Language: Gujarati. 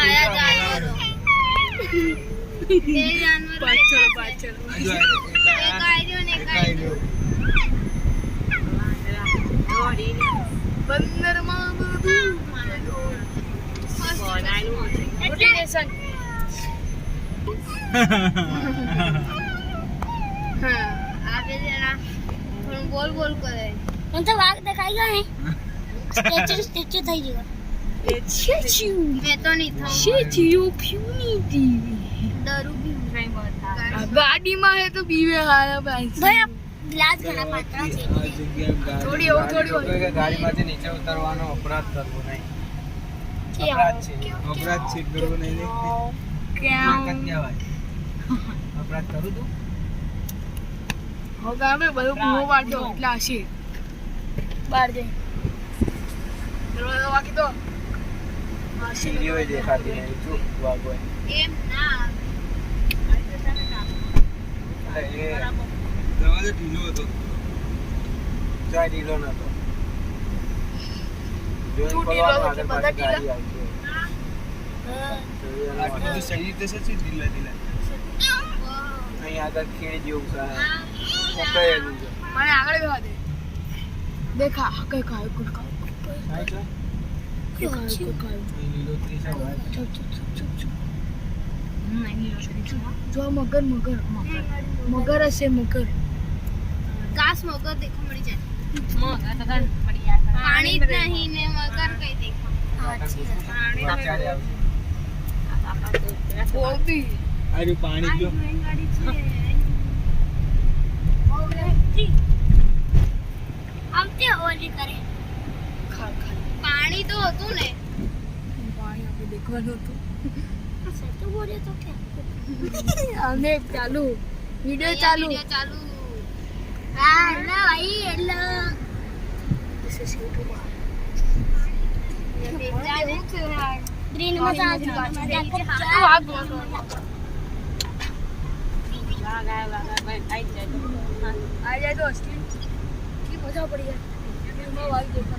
આયા જાનવરો બે જાનવરો પાછળ એક આયરો ને એક આયરો બંદરમાં બધું મોટિવેશન હા આ બે જણા થોડું બોલ કરે મને તો વાઘ દેખાઈ ગયો ને સ્ટેચ્યુ થઈ ગયો मैं तो नहीं था स्टेच्यू प्यूनिटी डरू भी नहीं बता गाड़ी में है तो बीवे हारा भाई ભાઈ ગ્લાસ ઘણા પાતળા છે થોડી ગાડીમાંથી નીચે ઉતરવાનો અપરાધ કરવો નહીં. અપરાધ છે કરવો નહીં. ક્યાં કહેવાય અપરાધ કરું તું હવે અમે બધું મોં વાળજો એટલે હશે બહાર જઈ દરવાજો વાગી દો સીડીઓ દેખાતી નહીં. ચૂપ વાગો एम ना દરવાજો ઢીલો હતો. જાય ઢીલો નતો. જોઈન તું કરવાનો ઢીલો આગળ બધા પાછી ઢીલા. ગાડી આવી છે. સહી રીતે છે ઢીલા અહીં આગળ ખીણ જેવું છે. પકડેલું છે. મને આગળ બેવા દે દેખા કઈ કાય કુડ કાય થાય છે? અહીં લીલોતરી છે ભાઈ. જો મગર હશે મગર घास मगर देखो मरी जाए पानी नहीं ने मगर कहीं देखो ક્યારે આવશે? બોલતી અરે પાણી જો गाड़ी छे આમતે ઓલી કરે ખા ખા पानी तो હતું ને પાણી આપણે દેખવાનું હતું તો બોલે તો કે અમે ચાલુ વિડિયો ચાલુ વિડિયો ચાલુ હા ના ભાઈ એટલે ગ્રીન મજા આ જાય તો અસલી की मजा पड़ी है फिर मैं वाली देखा